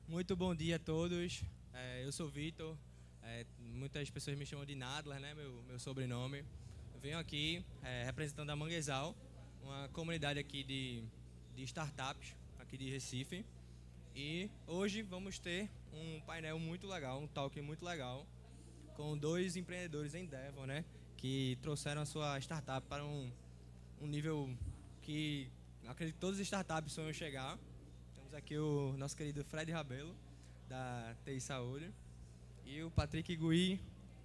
Muito bom dia a todos. Eu sou Vitor. Muitas pessoas me chamam de Nadler, né? Meu sobrenome. Eu venho aqui representando a Manguezal, uma comunidade aqui de startups aqui de Recife. E hoje vamos ter um painel muito legal, um talk muito legal, com dois empreendedores em Devon, né? Que trouxeram a sua startup para um nível que acredito que todas as startups sonham chegar. Temos aqui o nosso querido Fred Rabelo, da TI Saúde, e o Patrick Gui,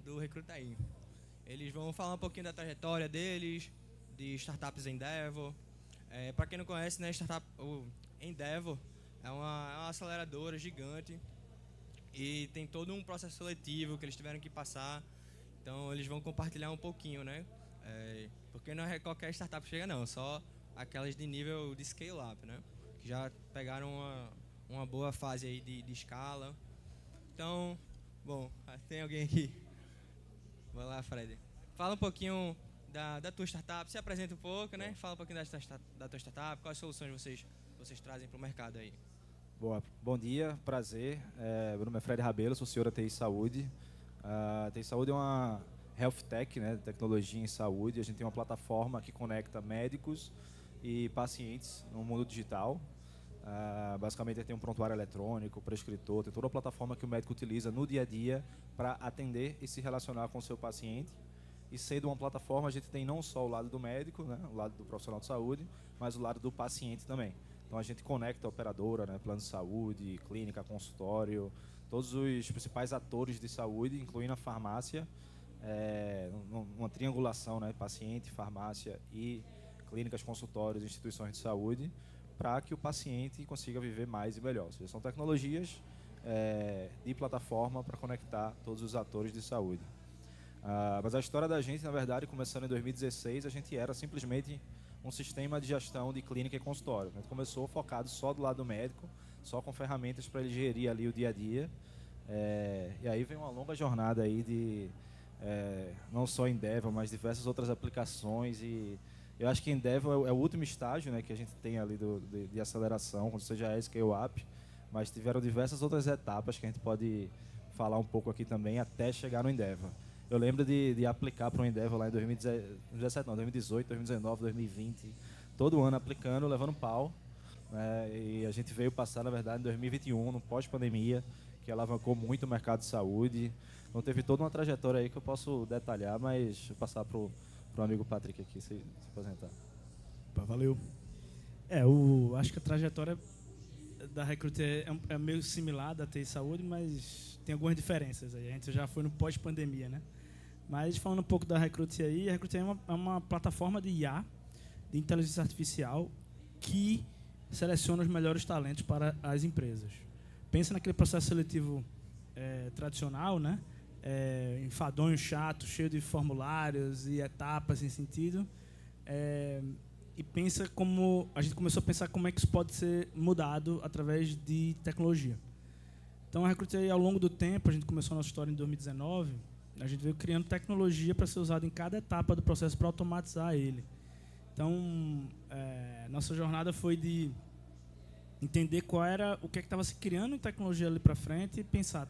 do Recrutaí. Eles vão falar um pouquinho da trajetória deles, de startups Endeavor. Para quem não conhece, né, o Endeavor é uma aceleradora gigante e tem todo um processo seletivo que eles tiveram que passar. Então eles vão compartilhar um pouquinho, né? Porque não é qualquer startup que chega não, só aquelas de nível de scale-up, né? Que já pegaram uma boa fase aí de escala. Então, bom, tem alguém aqui? Vai lá, Fred. Fala um pouquinho da tua startup, se apresenta um pouco, né? Fala um pouquinho da tua startup, quais soluções vocês trazem para o mercado aí. Boa, bom dia, prazer. Meu nome é Fred Rabelo, sou senhor da TI Saúde. A TI Saúde é uma health tech, né, tecnologia em saúde. A gente tem uma plataforma que conecta médicos e pacientes no mundo digital. Basicamente, tem um prontuário eletrônico, prescritor, tem toda a plataforma que o médico utiliza no dia a dia para atender e se relacionar com o seu paciente. E sendo uma plataforma, a gente tem não só o lado do médico, né, o lado do profissional de saúde, mas o lado do paciente também. Então a gente conecta a operadora, né, plano de saúde, clínica, consultório, todos os principais atores de saúde, incluindo a farmácia, uma triangulação, né, paciente, farmácia e clínicas, consultórios, instituições de saúde, para que o paciente consiga viver mais e melhor. Ou seja, são tecnologias de plataforma para conectar todos os atores de saúde. Mas a história da gente, na verdade, começando em 2016, a gente era simplesmente um sistema de gestão de clínica e consultório. A gente começou focado só do lado médico, só com ferramentas para ele gerir ali o dia a dia. E aí vem uma longa jornada aí de não só Endeavor, mas diversas outras aplicações. E eu acho que Endeavor é o último estágio, né, que a gente tem ali de aceleração, quando você já é scale-up, mas tiveram diversas outras etapas que a gente pode falar um pouco aqui também até chegar no Endeavor. Eu lembro de aplicar para o Endeavor lá em 2017, não, 2018, 2019, 2020. Todo ano aplicando, levando pau. Né? E a gente veio passar, na verdade, em 2021, no pós-pandemia, que alavancou muito o mercado de saúde. Então teve toda uma trajetória aí que eu posso detalhar, mas vou passar para o amigo Patrick aqui se apresentar. Opa, valeu. Acho que a trajetória da Recruit é meio similar da TI Saúde, mas tem algumas diferenças aí. A gente já foi no pós-pandemia, né? Mas falando um pouco da Recruit aí, a Recruit é uma plataforma de IA, de inteligência artificial, que seleciona os melhores talentos para as empresas. Pensa naquele processo seletivo tradicional, né? Enfadonho, chato, cheio de formulários e etapas sem sentido. E pensa como a gente começou a pensar como é que isso pode ser mudado através de tecnologia. Então, a Recruit, ao longo do tempo, a gente começou a nossa história em 2019, a gente veio criando tecnologia para ser usada em cada etapa do processo para automatizar ele. Então, nossa jornada foi de entender o que estava se criando em tecnologia ali para frente e pensar,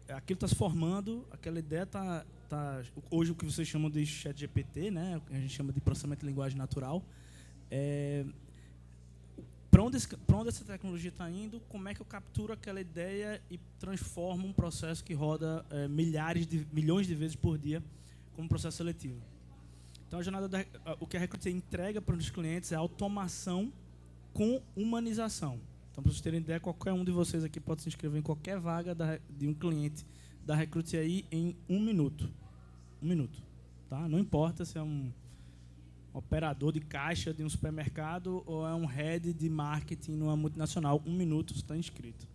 aquilo está se formando, aquela ideia está hoje o que vocês chamam de ChatGPT, né? A gente chama de processamento de linguagem natural. Para onde essa tecnologia está indo? Como é que eu capturo aquela ideia e transformo um processo que roda milhões de vezes por dia como processo seletivo? Então, o que a Recruit entrega para os clientes é automação com humanização. Então, para vocês terem ideia, qualquer um de vocês aqui pode se inscrever em qualquer vaga de um cliente da Recruit aí em 1 minuto. 1 minuto. Tá? Não importa se é um operador de caixa de um supermercado ou é um head de marketing numa multinacional. 1 minuto você está inscrito.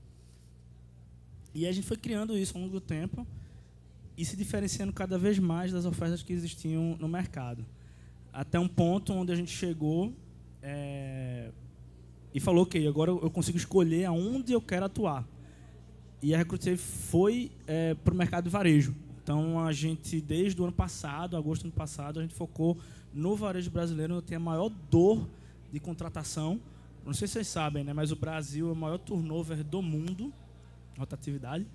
E a gente foi criando isso ao longo do tempo e se diferenciando cada vez mais das ofertas que existiam no mercado. Até um ponto onde a gente chegou e falou, ok, agora eu consigo escolher aonde eu quero atuar. E a Recruit foi para o mercado de varejo. Então, a gente, desde o ano passado, agosto do ano passado, a gente focou no varejo brasileiro, onde tem a maior dor de contratação, Não sei se vocês sabem, né, mas o Brasil é o maior turnover do mundo, rotatividade.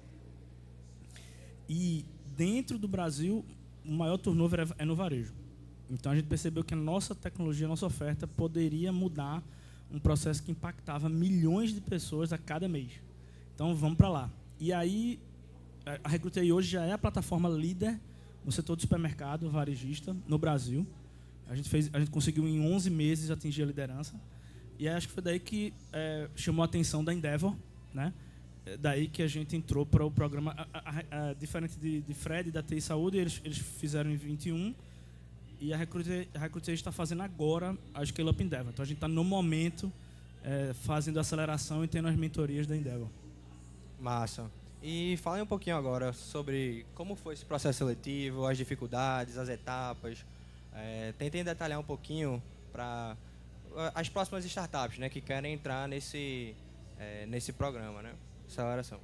E dentro do Brasil, o maior turnover é no varejo. Então a gente percebeu que a nossa tecnologia, a nossa oferta poderia mudar um processo que impactava milhões de pessoas a cada mês. Então vamos para lá. E aí a Recrutei hoje já é a plataforma líder no setor de supermercado varejista no Brasil. A gente conseguiu em 11 meses atingir a liderança. E acho que foi daí que chamou a atenção da Endeavor, né? Daí que a gente entrou para o programa, diferente de Fred e da TI Saúde, eles fizeram em 21, e a Recrutei está fazendo agora a Scale Up Endeavor. Então a gente está no momento fazendo a aceleração e tendo as mentorias da Endeavor. Massa. E fala um pouquinho agora sobre como foi esse processo seletivo, as dificuldades, as etapas. Tentem detalhar um pouquinho para as próximas startups, né, que querem entrar nesse programa, né? Aceleração.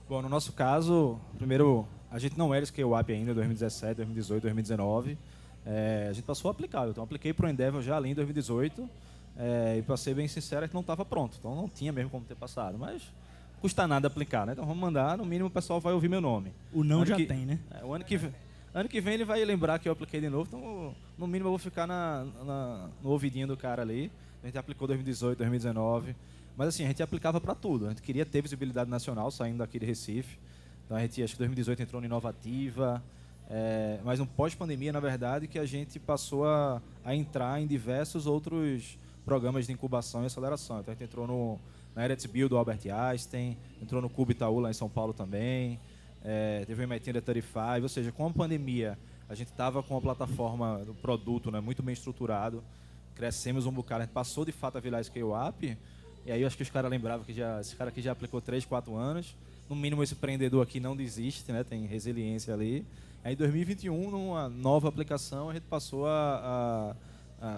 Bom, no nosso caso, primeiro, a gente não era Scale Up ainda, 2017, 2018, 2019. A gente passou a aplicar. Então, apliquei para o Endeavor já ali em 2018. E, para ser bem sincero, a gente não estava pronto. Então, não tinha mesmo como ter passado. Mas custa nada aplicar, né? Então, vamos mandar. No mínimo, o pessoal vai ouvir meu nome. O não já tem, né? O ano que vem ele vai lembrar que eu apliquei de novo. Então, no mínimo, eu vou ficar no ouvidinho do cara ali. A gente aplicou 2018, 2019. Mas assim, a gente aplicava para tudo. A gente queria ter visibilidade nacional saindo daqui de Recife. Então a gente, acho que 2018 entrou no Inovativa. Mas no pós-pandemia, na verdade, que a gente passou a entrar em diversos outros programas de incubação e aceleração. Então a gente entrou na Eretz Build do Albert Einstein, entrou no Cubo Itaú lá em São Paulo também. Teve o MIT da 35, ou seja, com a pandemia, a gente estava com a plataforma do produto, né, muito bem estruturado. Crescemos um bocado, a gente passou de fato a virar Scale Up. E aí eu acho que os caras lembravam que esse cara aqui já aplicou 3, 4 anos. No mínimo esse empreendedor aqui não desiste, né? Tem resiliência ali. Aí em 2021, numa nova aplicação, a gente passou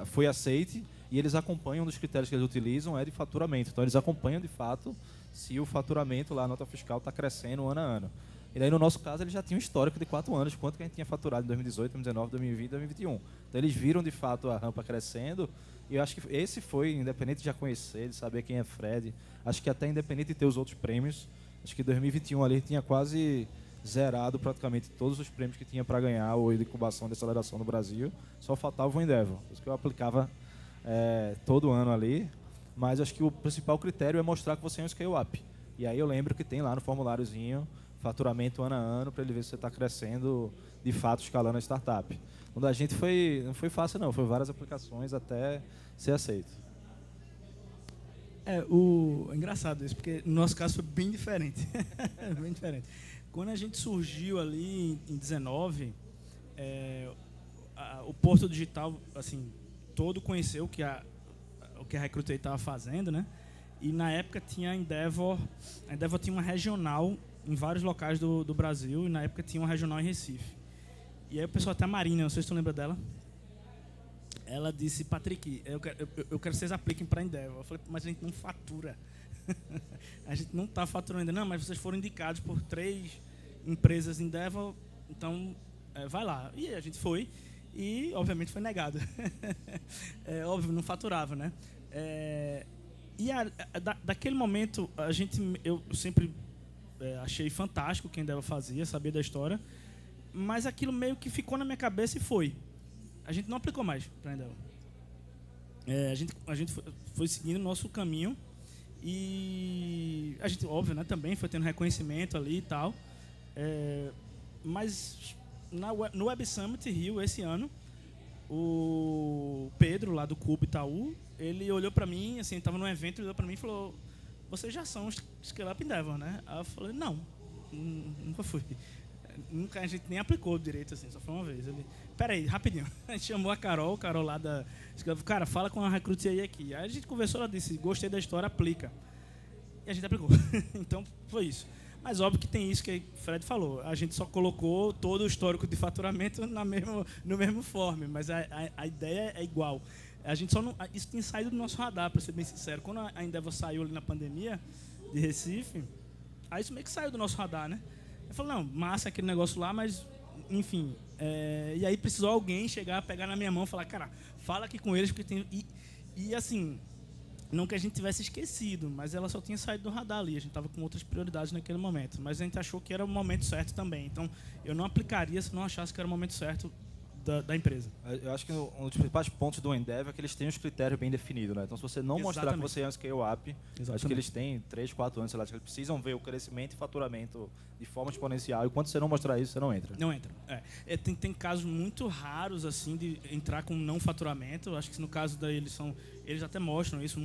foi aceite, e eles acompanham, um dos critérios que eles utilizam é de faturamento. Então eles acompanham de fato se o faturamento lá, a nota fiscal, está crescendo ano a ano. E daí no nosso caso eles já tinham um histórico de 4 anos, quanto que a gente tinha faturado em 2018, 2019, 2020, 2021. Então eles viram de fato a rampa crescendo. E eu acho que esse foi, independente de já conhecer, de saber quem é Fred, acho que até independente de ter os outros prêmios, acho que 2021 ali tinha quase zerado praticamente todos os prêmios que tinha para ganhar ou de incubação de aceleração no Brasil, só faltava o Endeavor. Por isso que eu aplicava todo ano ali, mas acho que o principal critério é mostrar que você é um Scale Up. E aí eu lembro que tem lá no formuláriozinho faturamento ano a ano para ele ver se você está crescendo de fato, escalando a startup. Quando a gente não foi fácil não, foi várias aplicações até ser aceito. É engraçado isso, porque no nosso caso foi bem diferente. Bem diferente. Quando a gente surgiu ali em 19, o Porto Digital, assim, todo conheceu o que a Recrutei estava fazendo, né? E na época tinha a Endeavor tinha uma regional em vários locais do Brasil, e na época tinha uma regional em Recife. E aí o pessoal, até a Marina, não sei se tu lembra dela, ela disse: Patrick, eu quero que vocês apliquem para a Endeavor. Eu falei: mas a gente não fatura. A gente não está faturando ainda. Não, mas vocês foram indicados por 3 empresas Endeavor, então vai lá. E a gente foi, e obviamente foi negado. Óbvio, não faturava, né? Daquele momento, eu sempre achei fantástico o que a Endeavor fazia, sabia da história, mas aquilo meio que ficou na minha cabeça e foi. A gente não aplicou mais para a Endeavor. A gente foi seguindo o nosso caminho, e a gente, óbvio, né, também foi tendo reconhecimento ali e tal. Mas no Web Summit Rio, esse ano, o Pedro, lá do Cubo Itaú, ele olhou para mim, assim, estava num evento, ele olhou para mim e falou: vocês já são Scale Up Endeavor, né? Aí eu falei: não, nunca fui. Nunca a gente nem aplicou direito, assim, só foi uma vez. Ele: peraí, rapidinho. A gente chamou a Carol lá da... Cara, fala com a Recrutei aqui. Aí a gente conversou, ela disse: gostei da história, aplica. E a gente aplicou. Então, foi isso. Mas óbvio que tem isso que o Fred falou. A gente só colocou todo o histórico de faturamento no mesmo form, mas a ideia é igual. A gente só não... Isso tem saído do nosso radar, para ser bem sincero. Quando a Endeavor saiu ali na pandemia de Recife, aí isso meio que saiu do nosso radar, né? Eu falei: não, massa aquele negócio lá, mas, enfim. E aí precisou alguém chegar, pegar na minha mão e falar: cara, fala aqui com eles, porque tem... E assim, não que a gente tivesse esquecido, mas ela só tinha saído do radar ali. A gente estava com outras prioridades naquele momento. Mas a gente achou que era o momento certo também. Então, eu não aplicaria se não achasse que era o momento certo da empresa. Eu acho que um dos principais pontos do Endeavor é que eles têm os critérios bem definidos, né? Então, se você não mostrar que você é um scale-up, acho que eles têm 3, 4 anos, sei lá, acho que eles precisam ver o crescimento e faturamento de forma exponencial. E quando você não mostrar isso, você não entra. Não entra. Tem casos muito raros assim de entrar com não faturamento. Acho que no caso eles até mostram isso,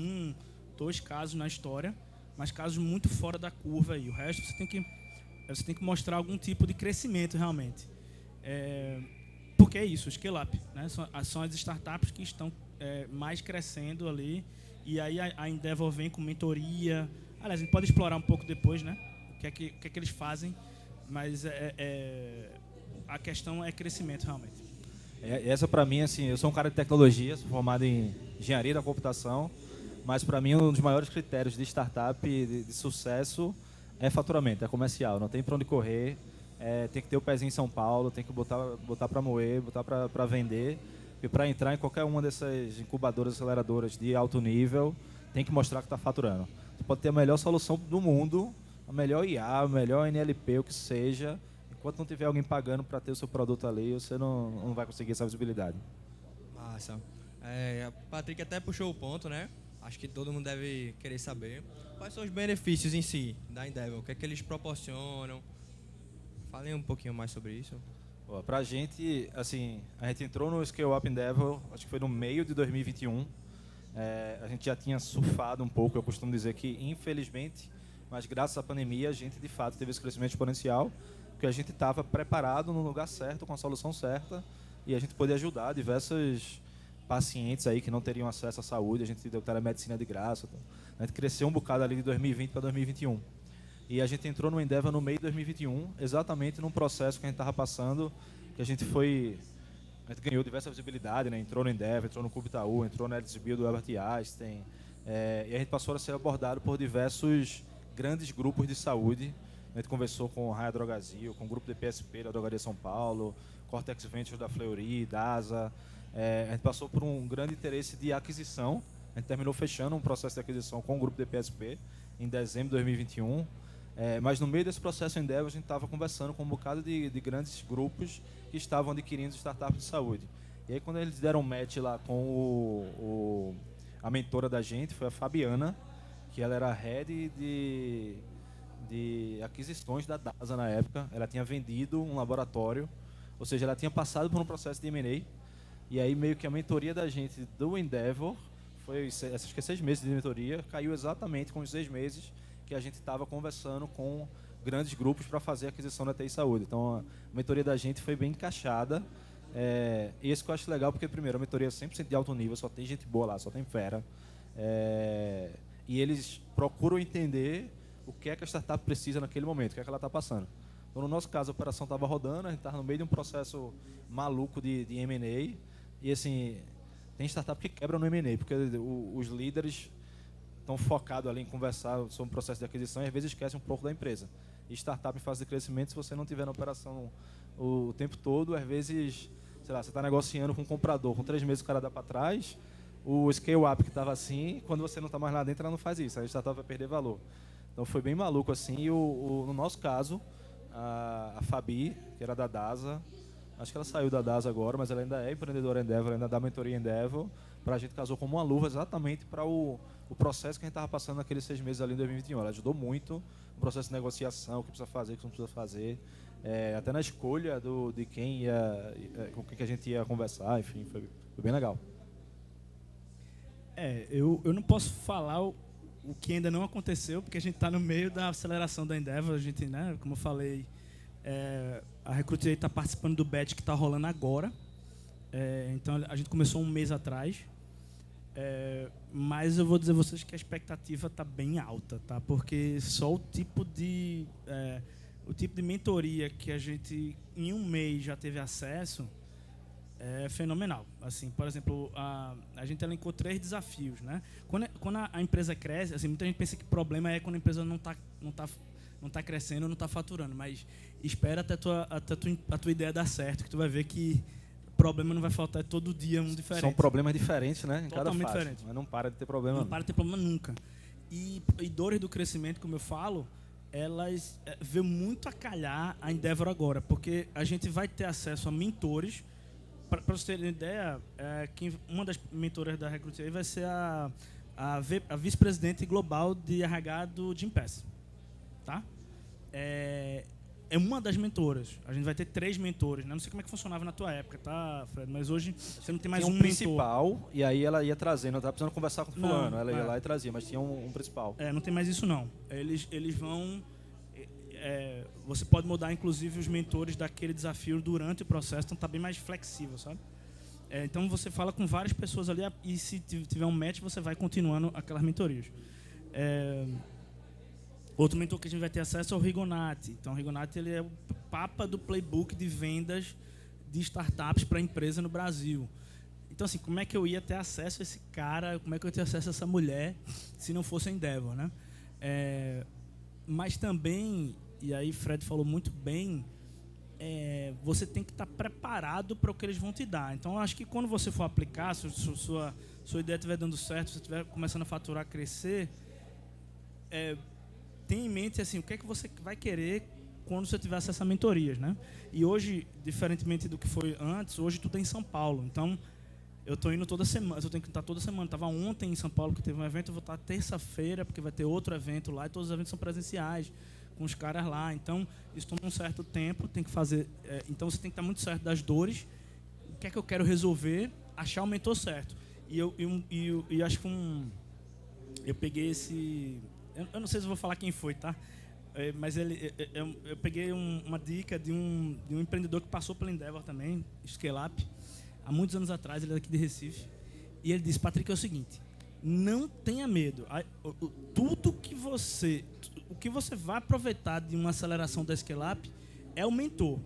2 casos na história, mas casos muito fora da curva aí. O resto você tem que mostrar algum tipo de crescimento realmente. Porque é isso, o scale-up, né? São as startups que estão mais crescendo ali, e aí a Endeavor vem com mentoria. Aliás, a gente pode explorar um pouco depois, né? O que é que eles fazem, mas a questão é crescimento realmente. Essa para mim, assim, eu sou um cara de tecnologia, sou formado em engenharia da computação, mas para mim um dos maiores critérios de startup de sucesso é faturamento, é comercial, não tem para onde correr. Tem que ter o pezinho em São Paulo, tem que botar para moer, botar para vender. E para entrar em qualquer uma dessas incubadoras, aceleradoras de alto nível, tem que mostrar que está faturando. Você pode ter a melhor solução do mundo, a melhor IA, a melhor NLP, o que seja. Enquanto não tiver alguém pagando para ter o seu produto ali, você não vai conseguir essa visibilidade. Massa. A Patrick até puxou o ponto, né? Acho que todo mundo deve querer saber. Quais são os benefícios em si da Endeavor? O que é que eles proporcionam? Falem um pouquinho mais sobre isso. Pra gente, assim, a gente entrou no Scale Up Endeavor, acho que foi no meio de 2021. A gente já tinha surfado um pouco, eu costumo dizer que, infelizmente, mas graças à pandemia, a gente de fato teve esse crescimento exponencial, porque a gente estava preparado no lugar certo, com a solução certa, e a gente podia ajudar diversos pacientes aí que não teriam acesso à saúde. A gente deu telemedicina de graça. A gente cresceu um bocado ali de 2020 para 2021. E a gente entrou no Endeavor no meio de 2021, exatamente num processo que a gente estava passando, que a gente ganhou diversa visibilidade, né? Entrou no Endeavor, entrou no Clube Itaú, entrou no LSB do Albert Einstein, e a gente passou a ser abordado por diversos grandes grupos de saúde. A gente conversou com o Raia Drogazil, com o grupo de PSP da Drogaria São Paulo, Cortex Ventures da Fleury, DASA. A gente passou por um grande interesse de aquisição. A gente terminou fechando um processo de aquisição com o grupo de PSP em dezembro de 2021. Mas no meio desse processo Endeavor, a gente estava conversando com um bocado de grandes grupos que estavam adquirindo startups de saúde. E aí, quando eles deram match lá com a mentora da gente, foi a Fabiana, que ela era head de aquisições da DASA na época. Ela tinha vendido um laboratório, ou seja, ela tinha passado por um processo de M&A. E aí, meio que a mentoria da gente do Endeavor, acho que 6 meses de mentoria, caiu exatamente com os 6 meses que a gente estava conversando com grandes grupos para fazer a aquisição da TI Saúde. Então, a mentoria da gente foi bem encaixada. E isso que eu acho legal, porque, primeiro, a mentoria é 100% de alto nível, só tem gente boa lá, só tem fera. E eles procuram entender o que é que a startup precisa naquele momento, o que é que ela está passando. Então, no nosso caso, a operação estava rodando, a gente estava no meio de um processo maluco de M&A. E, assim, tem startup que quebra no M&A, porque os líderes estão focados ali em conversar sobre o processo de aquisição e às vezes esquecem um pouco da empresa. E startup em fase de crescimento, se você não tiver na operação o tempo todo, às vezes, sei lá, você está negociando com um comprador, com 3 meses o cara dá para trás, o scale-up que estava assim, quando você não está mais lá dentro, ela não faz isso, a startup vai perder valor. Então foi bem maluco assim, e no nosso caso, a Fabi, que era da DASA, acho que ela saiu da DASA agora, mas ela ainda é empreendedora Endeavor, ainda dá mentoria Endeavor, a gente casou como uma luva exatamente para o processo que a gente estava passando naqueles 6 meses ali em 2021. Ela ajudou muito no processo de negociação, o que precisa fazer, o que não precisa fazer, até na escolha de quem com quem que a gente ia conversar, enfim, foi bem legal. Eu não posso falar o que ainda não aconteceu, porque a gente está no meio da aceleração da Endeavor. A gente, né, como eu falei, a Recruiter está participando do batch que está rolando agora. Então, a gente começou um mês atrás. Mas eu vou dizer a vocês que a expectativa está bem alta, tá? Porque só o tipo de mentoria que a gente em um mês já teve acesso é fenomenal. Assim, por exemplo, a gente elencou 3 desafios, né? Quando a empresa cresce, assim, muita gente pensa que o problema é quando a empresa não tá crescendo, não está faturando, mas espera até a tua ideia dar certo, que tu vai ver que problema não vai faltar todo dia um diferente. São problemas diferentes, né? Em Totalmente cada fase. diferente. Mas não para de ter problema. Não para de ter problema nunca. E dores do crescimento, como eu falo, elas veio muito a calhar a Endeavor agora, porque a gente vai ter acesso a mentores. Para vocês terem uma ideia, uma das mentoras da Recruit vai ser a vice-presidente global de RH do Gympass. Tá? É uma das mentoras. A gente vai ter 3 mentores. Né? Não sei como é que funcionava na tua época, tá, Fred? Mas hoje você não tem mais tinha um principal, mentor. E aí ela ia trazendo. Eu estava precisando conversar com fulano. Ela ia é. lá e trazia, mas tinha um principal. Não tem mais isso, não. Eles vão... você pode mudar, inclusive, os mentores daquele desafio durante o processo. Então, está bem mais flexível, sabe? Então, você fala com várias pessoas ali e se tiver um match, você vai continuando aquelas mentorias. Outro mentor que a gente vai ter acesso é o Rigonati. Então, o Rigonati ele é o papa do playbook de vendas de startups para empresa no Brasil. Então, assim, como é que eu ia ter acesso a esse cara, como é que eu ia ter acesso a essa mulher se não fosse a Endeavor, né? Mas também, e aí Fred falou muito bem, você tem que estar preparado para o que eles vão te dar. Então, eu acho que quando você for aplicar, se sua ideia estiver dando certo, se você estiver começando a faturar, crescer, tenha em mente assim, o que é que você vai querer quando você tiver acesso a mentorias, né? E hoje, diferentemente do que foi antes, hoje tudo é em São Paulo. Então, eu estou indo toda semana, eu tenho que estar toda semana. Estava ontem em São Paulo, que teve um evento, eu vou estar terça-feira, porque vai ter outro evento lá, e todos os eventos são presenciais, com os caras lá. Então, isso toma um certo tempo, tem que fazer... então, você tem que estar muito certo das dores, o que é que eu quero resolver, achar o mentor certo. E eu acho que eu peguei esse... Eu não sei se eu vou falar quem foi, tá? Mas eu peguei uma dica de um empreendedor que passou pela Endeavor também, Scale Up, há muitos anos atrás, ele é daqui de Recife, e ele disse: Patrick, é o seguinte, não tenha medo, o que você vai aproveitar de uma aceleração da Scale Up é o mentor.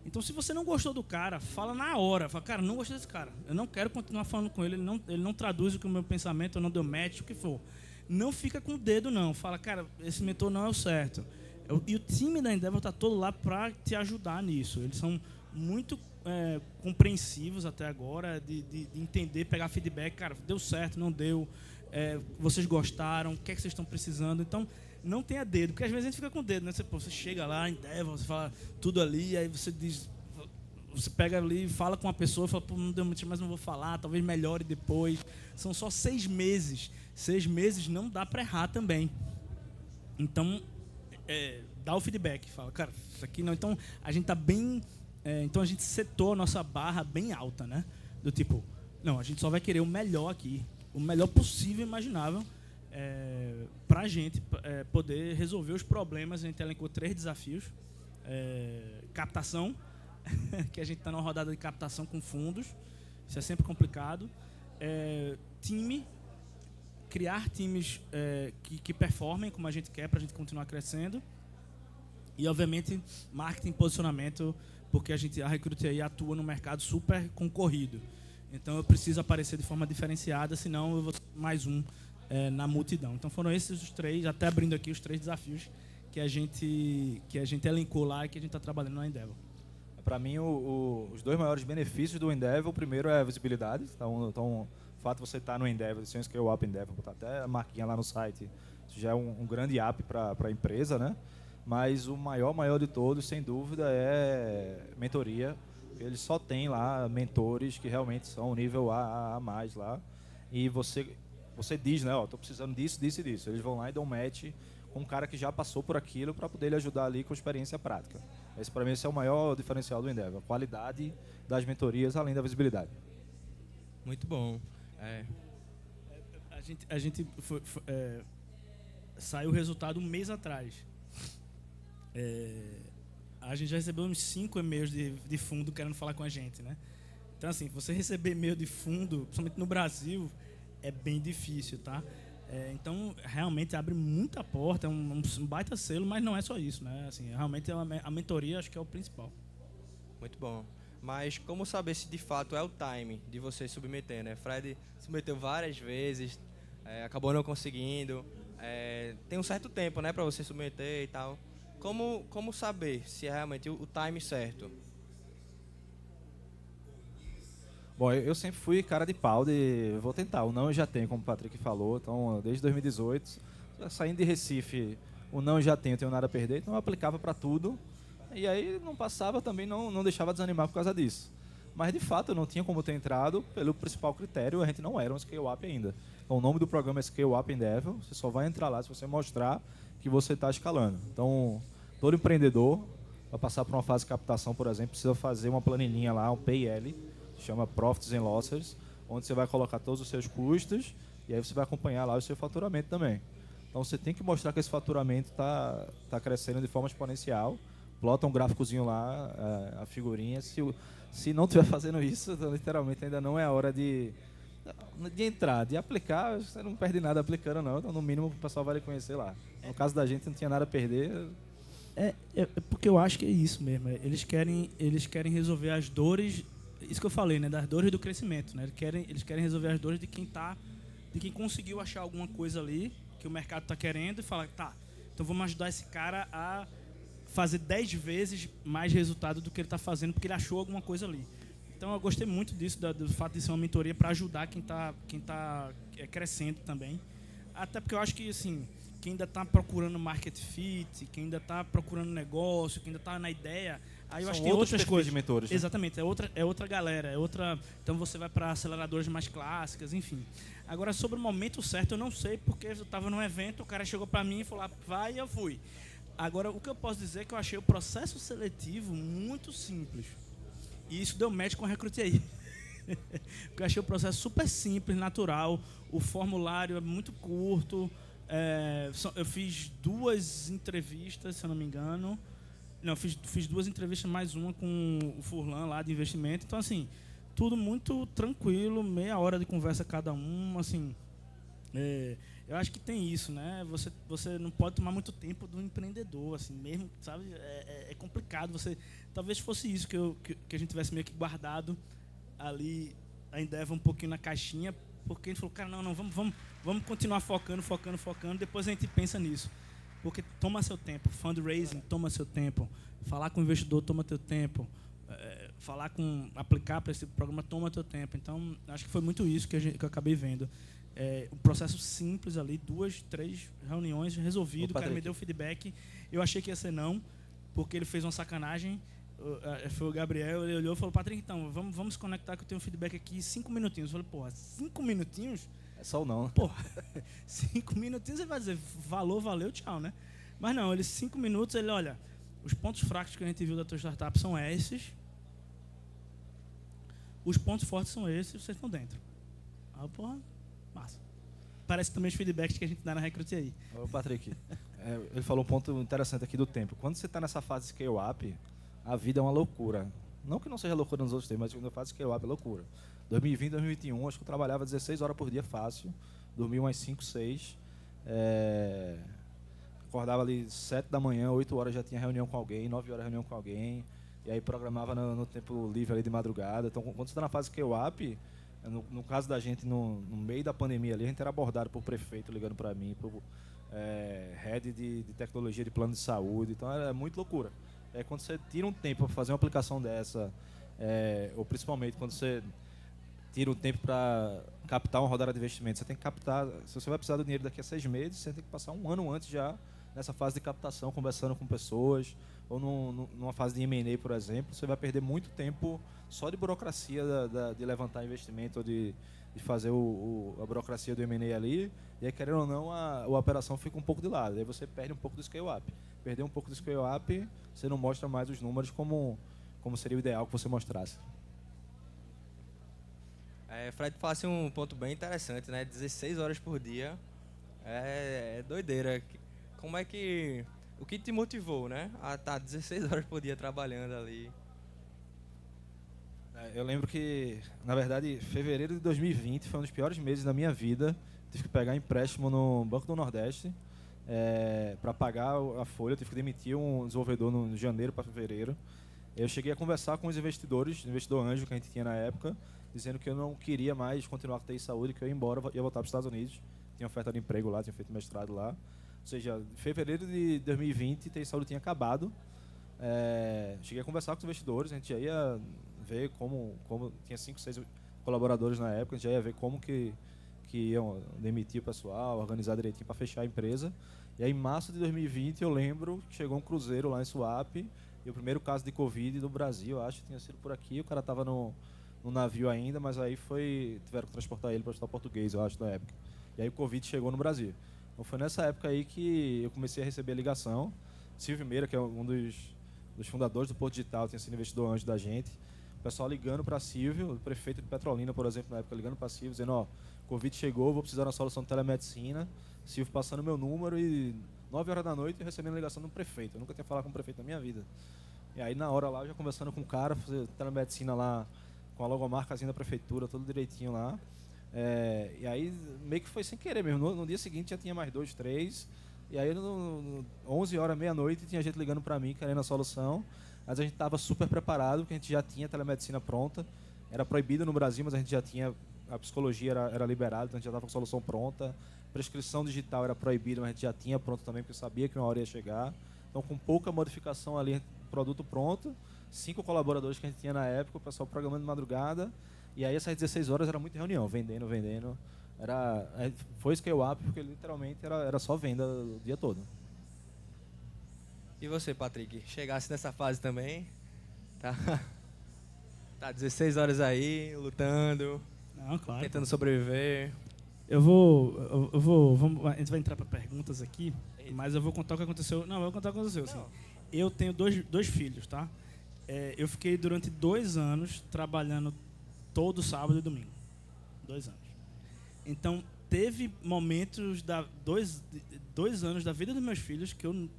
Então, se você não gostou do cara, fala na hora, fala, cara, não gostei desse cara, eu não quero continuar falando com ele, ele não traduz o que o meu pensamento, eu não deu match, o que for. Não fica com o dedo, não. Fala, cara, esse mentor não é o certo. E o time da Endeavor está todo lá para te ajudar nisso. Eles são muito compreensivos até agora, de entender, pegar feedback. Cara, deu certo, não deu. Vocês gostaram, o que é que vocês estão precisando. Então, não tenha dedo, porque às vezes a gente fica com o dedo, né? Você chega lá, Endeavor, você fala tudo ali, aí você diz... Você pega ali, fala com uma pessoa, fala, pô, não deu muito, mas não vou falar, talvez melhore depois. São só 6 meses. 6 meses não dá para errar também. Então, dá o feedback. Fala, cara, isso aqui não... Então, a gente tá bem... então, a gente setou a nossa barra bem alta, né? Do tipo, não, a gente só vai querer o melhor aqui. O melhor possível e imaginável para a gente poder resolver os problemas. A gente elencou 3 desafios. Captação, que a gente está numa rodada de captação com fundos. Isso é sempre complicado. Time, criar times que performem como a gente quer para a gente continuar crescendo. E, obviamente, marketing e posicionamento, porque a Recruit aí atua no mercado super concorrido. Então, eu preciso aparecer de forma diferenciada, senão eu vou ser mais um na multidão. Então, foram esses os 3, até abrindo aqui os 3 desafios que a gente elencou lá e que a gente está trabalhando na Endeavor. Para mim, os 2 maiores benefícios do Endeavor, o primeiro é a visibilidade. Então o fato de você estar no Endeavor, se eu Scale Up Endeavor, botar até a marquinha lá no site, isso já é um grande app para a empresa, né? Mas o maior de todos, sem dúvida, é mentoria. Eles só têm lá mentores que realmente são nível A mais lá. E você diz, né? Estou precisando disso, disso e disso. Eles vão lá e dão match com um cara que já passou por aquilo para poder lhe ajudar ali com experiência prática. Esse, para mim, esse é o maior diferencial do Endeavor. A qualidade das mentorias, além da visibilidade. Muito bom. A gente saiu o resultado um mês atrás. A gente já recebeu uns 5 e-mails de fundo querendo falar com a gente, né? Então, assim, você receber e-mail de fundo, principalmente no Brasil, é bem difícil, tá? Então, realmente abre muita porta, é um baita selo, mas não é só isso, né? Assim, realmente a mentoria acho que é o principal. Muito bom. Mas como saber se de fato é o time de você submeter, né? Fred submeteu várias vezes, acabou não conseguindo. Tem um certo tempo, né, para você submeter e tal. Como saber se é realmente o time certo? Bom, eu sempre fui cara de pau de vou tentar. O não eu já tenho, como o Patrick falou. Então, desde 2018, saindo de Recife, o não eu já tenho nada a perder. Então, eu aplicava para tudo. E aí, não passava, também não deixava desanimar por causa disso. Mas, de fato, eu não tinha como ter entrado pelo principal critério. A gente não era um scale-up ainda. Então, o nome do programa é Scale-up Endeavor. Você só vai entrar lá se você mostrar que você está escalando. Então, todo empreendedor, para passar por uma fase de captação, por exemplo, precisa fazer uma planilhinha lá, um PL, chama Profits and Losses, onde você vai colocar todos os seus custos e aí você vai acompanhar lá o seu faturamento também. Então você tem que mostrar que esse faturamento está crescendo de forma exponencial. Plota um gráficozinho lá, a figurinha. Se não estiver fazendo isso, então, literalmente ainda não é a hora de entrar, de aplicar. Você não perde nada aplicando, não. Então, no mínimo, o pessoal vai lhe conhecer lá. No caso da gente, não tinha nada a perder. É porque eu acho que é isso mesmo. Eles querem resolver as dores. Isso que eu falei, né, das dores do crescimento, né? Eles querem resolver as dores de quem conseguiu achar alguma coisa ali que o mercado está querendo e falar, tá, então vamos ajudar esse cara a fazer 10 vezes mais resultado do que ele está fazendo porque ele achou alguma coisa ali. Então eu gostei muito disso, do fato de ser uma mentoria para ajudar quem tá crescendo também. Até porque eu acho que assim, quem ainda está procurando market fit, quem ainda está procurando negócio, quem ainda está na ideia, aí eu acho que tem outras coisas. De mentores, né? Exatamente, é outra galera, então você vai para aceleradoras mais clássicas, enfim. Agora, sobre o momento certo, eu não sei, porque eu estava num evento, o cara chegou para mim e falou, vai, e eu fui. Agora, o que eu posso dizer é que eu achei o processo seletivo muito simples. E isso deu match com a Recruit. Eu achei o processo super simples, natural, o formulário é muito curto. Eu fiz 2 entrevistas, se eu não me engano. Não, fiz 2 entrevistas, mais uma com o Furlan lá de investimento. Então, assim, tudo muito tranquilo, meia hora de conversa cada um. Assim, eu acho que tem isso, né? Você não pode tomar muito tempo do empreendedor, assim, mesmo, sabe? É complicado. Talvez fosse isso que a gente tivesse meio que guardado ali, a Endeavor um pouquinho na caixinha, porque a gente falou, cara, não, vamos continuar focando, depois a gente pensa nisso. Porque toma seu tempo, fundraising toma seu tempo, falar com o investidor toma teu tempo, aplicar para esse programa toma teu tempo. Então, acho que foi muito isso que eu acabei vendo. Um processo simples ali, 2, 3 reuniões, resolvido, o cara me deu feedback. Eu achei que ia ser não, porque ele fez uma sacanagem. Foi o Gabriel, ele olhou e falou, Patrick, então, vamos se conectar que eu tenho um feedback aqui, 5 minutinhos. Eu falei, porra, 5 minutinhos? É só o não. Porra, 5 minutinhos ele vai dizer, valeu, tchau, né? Mas não, 5 minutos, ele, olha, os pontos fracos que a gente viu da tua startup são esses, os pontos fortes são esses, vocês estão dentro. Ah, porra, massa. Parece também os feedbacks que a gente dá na Recruit aí. Ô, Patrick, ele falou um ponto interessante aqui do tempo. Quando você está nessa fase scale-up, a vida é uma loucura. Não que não seja loucura nos outros tempos, mas quando eu faço scale-up é loucura. 2020, 2021, acho que eu trabalhava 16 horas por dia fácil, dormia umas 5, 6, acordava ali 7 da manhã, 8 horas já tinha reunião com alguém, 9 horas reunião com alguém, e aí programava no tempo livre ali de madrugada. Então, quando você está na fase scale-up, no caso da gente, no meio da pandemia ali, a gente era abordado por prefeito ligando para mim, por head de tecnologia de plano de saúde, então era muito loucura. Quando você tira um tempo para fazer uma aplicação dessa, ou principalmente quando você tira um tempo para captar uma rodada de investimento, você tem que captar, se você vai precisar do dinheiro daqui a 6 meses, você tem que passar 1 ano antes já nessa fase de captação, conversando com pessoas, ou numa fase de M&A, por exemplo, você vai perder muito tempo só de burocracia de levantar investimento, ou de fazer a burocracia do M&A ali, e aí, querendo ou não, a operação fica um pouco de lado, aí você perde um pouco do scale-up. Perder um pouco do scale-up, você não mostra mais os números como seria o ideal que você mostrasse. Fred fala um ponto bem interessante, né? 16 horas por dia é doideira. Como é que... O que te motivou, né? A estar 16 horas por dia trabalhando ali? Eu lembro que, na verdade, fevereiro de 2020 foi um dos piores meses da minha vida. Tive que pegar empréstimo no Banco do Nordeste para pagar a folha. Tive que demitir um desenvolvedor no janeiro para fevereiro. Eu cheguei a conversar com os investidores, o investidor anjo que a gente tinha na época, dizendo que eu não queria mais continuar com TI Saúde, que eu ia embora, ia voltar para os Estados Unidos. Tinha oferta de emprego lá, tinha feito mestrado lá. Ou seja, em fevereiro de 2020, TI Saúde tinha acabado. Cheguei a conversar com os investidores, a gente já ia ver como tinha 5, colaboradores na época, a gente já ia ver como que iam demitir o pessoal, organizar direitinho para fechar a empresa. E aí, em março de 2020, eu lembro que chegou um cruzeiro lá em Suape, e o primeiro caso de Covid do Brasil, acho que tinha sido por aqui. O cara estava no navio ainda, mas aí tiveram que transportar ele para o hospital português, eu acho, na época. E aí o Covid chegou no Brasil. Então foi nessa época aí que eu comecei a receber a ligação. Silvio Meira, que é um dos fundadores do Porto Digital, tinha sido investidor anjo da gente. O pessoal ligando para Silvio, o prefeito de Petrolina, por exemplo, na época, ligando para Silvio, dizendo, ó, Covid chegou, vou precisar de uma solução de telemedicina. Silvio passando meu número e 9 horas da noite recebendo a ligação do prefeito. Eu nunca tinha falado com um prefeito na minha vida. E aí na hora lá, eu já conversando com o cara, fazer telemedicina lá, com a logomarcazinha da prefeitura, tudo direitinho lá. E aí meio que foi sem querer mesmo. No dia seguinte já tinha mais 2, 3. E aí 11 horas, meia-noite, tinha gente ligando para mim, querendo a solução. Mas a gente estava super preparado, porque a gente já tinha telemedicina pronta. Era proibido no Brasil, mas a gente já tinha, a psicologia era liberada, então a gente já estava com a solução pronta. Prescrição digital era proibida, mas a gente já tinha pronto também, porque eu sabia que uma hora ia chegar. Então, com pouca modificação ali, produto pronto, 5 colaboradores que a gente tinha na época, o pessoal programando de madrugada. E aí, essas 16 horas era muita reunião, vendendo. Foi scale up, porque literalmente era só venda o dia todo. E você, Patrick? Chegasse nessa fase também? Tá 16 horas aí, lutando, Não, claro. tentando sobreviver. A gente vai entrar para perguntas aqui, mas eu vou contar o que aconteceu. Não, eu vou contar o que aconteceu. Assim. Eu tenho dois filhos, tá? Eu fiquei durante 2 anos trabalhando todo sábado e domingo. 2 anos. Então, teve momentos, 2 anos da vida dos meus filhos que eu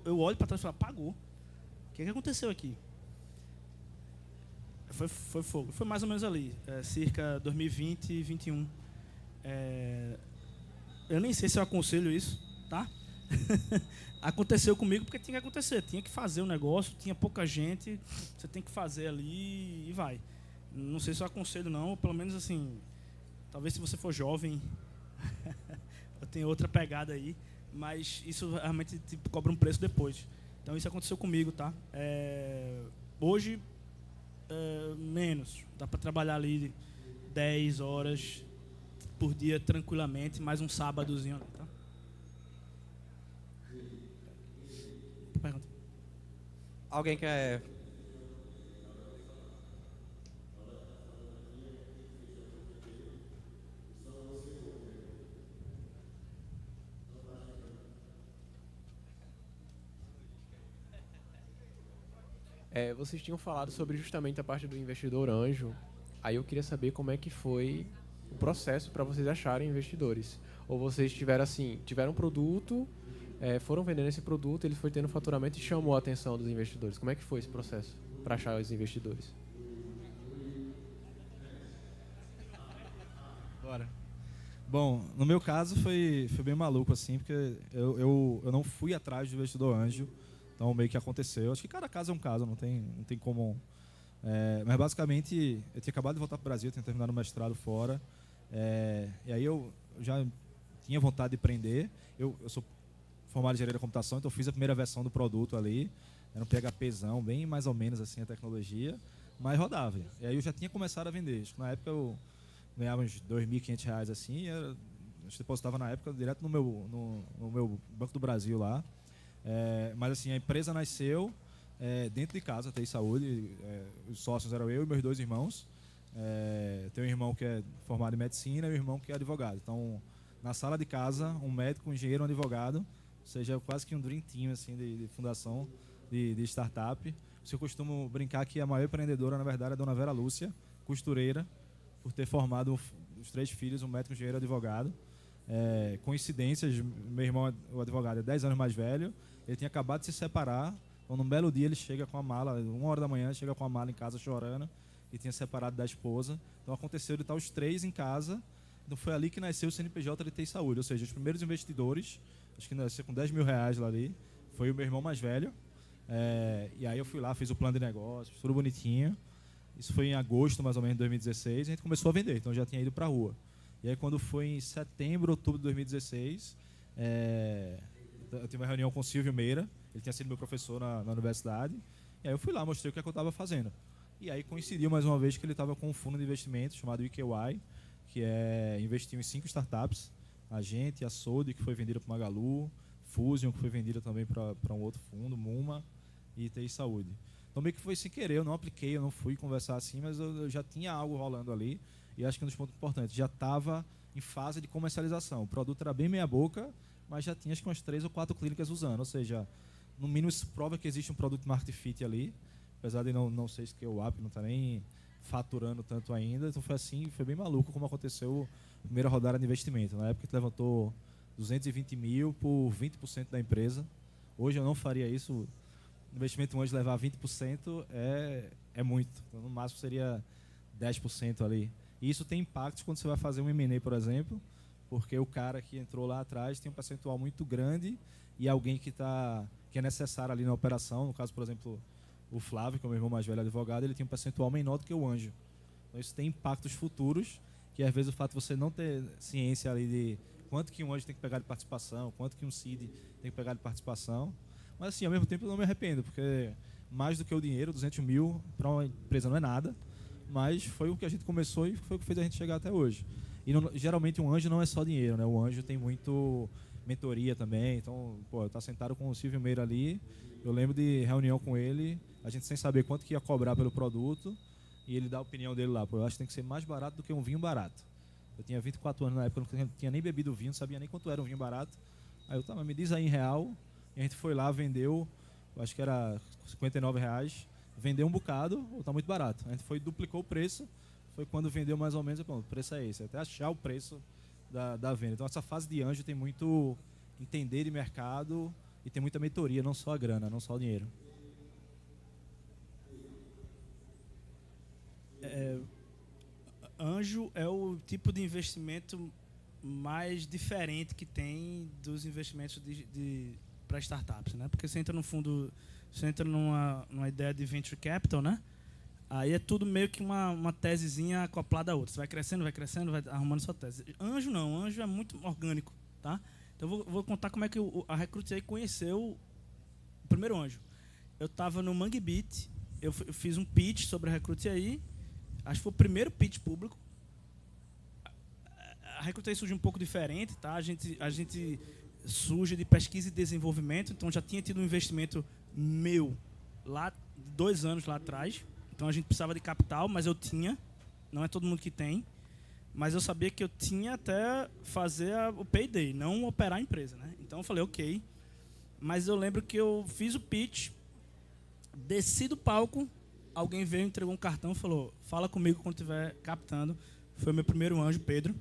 olho para trás e falo, apagou. O que aconteceu aqui? Foi fogo. Foi mais ou menos ali, circa 2020 e 2021. Eu nem sei se eu aconselho isso, tá? Aconteceu comigo porque tinha que acontecer. Tinha que fazer o negócio, tinha pouca gente, você tem que fazer ali e vai. Não sei se eu aconselho não, ou pelo menos assim, talvez se você for jovem, eu tenho outra pegada aí, mas isso realmente cobra um preço depois. Então isso aconteceu comigo, tá? Hoje, menos. Dá para trabalhar ali 10 horas por dia tranquilamente, mais um sábadozinho ali, tá? Pergunta. Alguém quer... Vocês tinham falado sobre justamente a parte do investidor anjo. Aí eu queria saber como é que foi o processo para vocês acharem investidores. Ou vocês tiveram um produto, foram vendendo esse produto, ele foi tendo faturamento e chamou a atenção dos investidores. Como é que foi esse processo para achar os investidores? Bora. Bom, no meu caso foi bem maluco, assim, porque eu não fui atrás do investidor anjo. Então, meio que aconteceu. Acho que cada caso é um caso, não tem como... mas, basicamente, eu tinha acabado de voltar para o Brasil, tinha terminado o mestrado fora. E aí eu já tinha vontade de empreender. Eu sou formado em engenharia da computação, então eu fiz a primeira versão do produto ali. Era um PHPzão, bem mais ou menos assim a tecnologia, mas rodava. E aí eu já tinha começado a vender. Acho que na época eu ganhava uns R$2.500 assim, eu depositava na época direto no meu Banco do Brasil lá. Mas assim, a empresa nasceu dentro de casa, TI Saúde. Os sócios eram eu e meus 2 irmãos. Tenho um irmão que é formado em medicina e um irmão que é advogado. Então, na sala de casa, um médico, um engenheiro, um advogado, ou seja, quase que um dream team assim, de fundação de startup. Eu costumo brincar que a maior empreendedora, na verdade, é a dona Vera Lúcia, costureira, por ter formado os 3 filhos, um médico, um engenheiro e um advogado. Coincidências, meu irmão, o advogado, é 10 anos mais velho. Ele tinha acabado de se separar. Então, num belo dia, ele chega com a mala, 1 hora da manhã, chega com a mala em casa chorando, e tinha separado da esposa. Então, aconteceu de estar os 3 em casa. Então, foi ali que nasceu o CNPJ de TI Saúde. Ou seja, os primeiros investidores, acho que nasceu com R$10.000 lá ali, foi o meu irmão mais velho. E aí eu fui lá, fiz o plano de negócios, tudo bonitinho. Isso foi em agosto, mais ou menos, de 2016. A gente começou a vender, então já tinha ido para a rua. E aí, quando foi em setembro, outubro de 2016, eu tive uma reunião com o Silvio Meira. Ele tinha sido meu professor na universidade. E aí eu fui lá, mostrei o que eu estava fazendo. E aí coincidiu mais uma vez que ele estava com um fundo de investimento chamado EQY, que investiu em 5 startups. A gente, a Sodi, que foi vendida para o Magalu, Fusion, que foi vendida também para um outro fundo, Muma e TI Saúde. Então meio que foi sem querer, eu não apliquei, eu não fui conversar assim, mas eu já tinha algo rolando ali. E acho que um dos pontos importantes, já estava em fase de comercialização. O produto era bem meia boca, mas já tinha acho que umas 3 ou 4 clínicas usando. Ou seja, no mínimo isso prova que existe um produto market fit ali, apesar de não ser scale-up, não está nem faturando tanto ainda. Então foi assim, foi bem maluco como aconteceu a primeira rodada de investimento. Na época a gente levantou 220 mil por 20% da empresa. Hoje eu não faria isso. O investimento hoje levar 20% é muito. Então, no máximo seria 10% ali. E isso tem impactos quando você vai fazer um M&A, por exemplo, porque o cara que entrou lá atrás tem um percentual muito grande e alguém que é necessário ali na operação. No caso, por exemplo, o Flávio, que é o meu irmão mais velho advogado, ele tem um percentual menor do que o anjo. Então isso tem impactos futuros, que às vezes o fato de você não ter ciência ali de quanto que um anjo tem que pegar de participação, quanto que um seed tem que pegar de participação. Mas assim, ao mesmo tempo eu não me arrependo, porque mais do que o dinheiro, 200 mil para uma empresa não é nada, mas foi o que a gente começou e foi o que fez a gente chegar até hoje. E geralmente um anjo não é só dinheiro, né? O anjo tem muito mentoria também, então, pô, tá sentado com o Silvio Meira ali, eu lembro de reunião com ele, a gente sem saber quanto que ia cobrar pelo produto, e ele dá a opinião dele lá, pô, eu acho que tem que ser mais barato do que um vinho barato. Eu tinha 24 anos na época, eu não tinha nem bebido vinho, não sabia nem quanto era um vinho barato. Aí eu, tá, mas me diz aí em real. E a gente foi lá, vendeu, acho que era R$59, vendeu um bocado, ou tá muito barato. A gente foi, duplicou o preço, foi quando vendeu mais ou menos, pronto, o preço é esse, até achar o preço da venda. Então essa fase de anjo tem muito entender de mercado e tem muita mentoria, não só a grana, não só o dinheiro. Anjo é o tipo de investimento mais diferente que tem dos investimentos para startups, né? Porque você entra no fundo, você entra numa ideia de venture capital, né? Aí é tudo meio que uma tesezinha acoplada a outra. Você vai crescendo, vai arrumando sua tese. Anjo não, anjo é muito orgânico, tá? Então eu vou contar como é que a Recruit aí conheceu o primeiro anjo. Eu estava no Mangue Beat, eu fiz um pitch sobre a Recruit aí, acho que foi o primeiro pitch público. A Recruit aí surge um pouco diferente, tá? A gente surge de pesquisa e desenvolvimento, então já tinha tido um investimento meu lá 2 anos lá atrás. Então a gente precisava de capital, mas eu tinha, não é todo mundo que tem, mas eu sabia que eu tinha até fazer o payday, não operar a empresa, né? Então eu falei, ok, mas eu lembro que eu fiz o pitch, desci do palco, alguém veio, entregou um cartão e falou, fala comigo quando estiver captando. Foi o meu primeiro anjo, Pedro.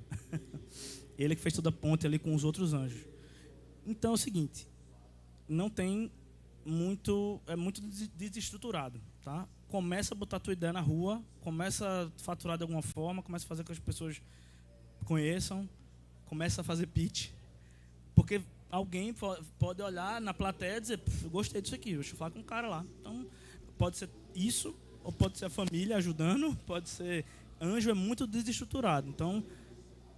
Ele que fez toda a ponte ali com os outros anjos. Então é o seguinte, não tem muito, é muito desestruturado, tá? Começa a botar a tua ideia na rua, começa a faturar de alguma forma, começa a fazer com que as pessoas conheçam, começa a fazer pitch, porque alguém pode olhar na plateia e dizer, eu gostei disso aqui, deixa eu falar com um cara lá. Então, pode ser isso, ou pode ser a família ajudando, pode ser... Anjo é muito desestruturado, então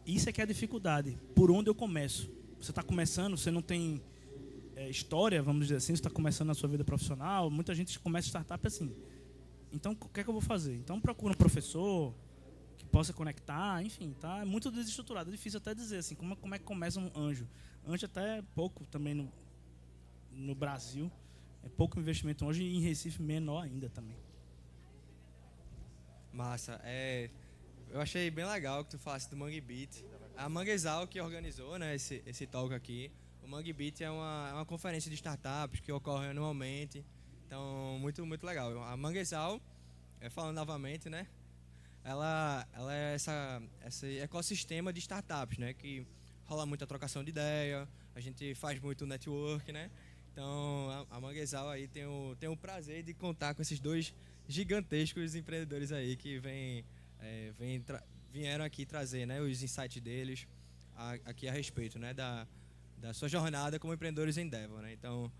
isso é que é a dificuldade. Por onde eu começo? Você está começando, você não tem história, vamos dizer assim, você está começando a sua vida profissional, muita gente começa startup assim. Então, o que é que eu vou fazer? Então, procura um professor que possa conectar, enfim, tá? É muito desestruturado, é difícil até dizer assim, como é que começa um anjo. Anjo até é pouco também no Brasil, é pouco investimento hoje, e em Recife menor ainda também. Massa. Eu achei bem legal que tu falasse do Mangue Beat. A Manguezal que organizou, né, esse talk aqui. O Mangue Beat é uma conferência de startups que ocorre anualmente. Então, muito, muito legal. A Manguezal, falando novamente, né, ela é esse ecossistema de startups, né, que rola muita trocação de ideia, a gente faz muito network, né. Então, a Manguezal aí tem o prazer de contar com esses dois gigantescos empreendedores aí que vieram aqui trazer, né, os insights deles aqui a respeito, né, da sua jornada como empreendedores em Devon, né. Então,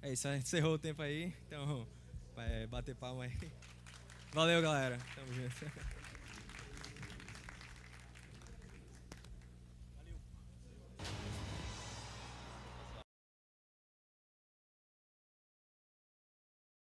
é isso, a gente encerrou o tempo aí, então vai bater palma aí. Valeu, galera. Tamo junto.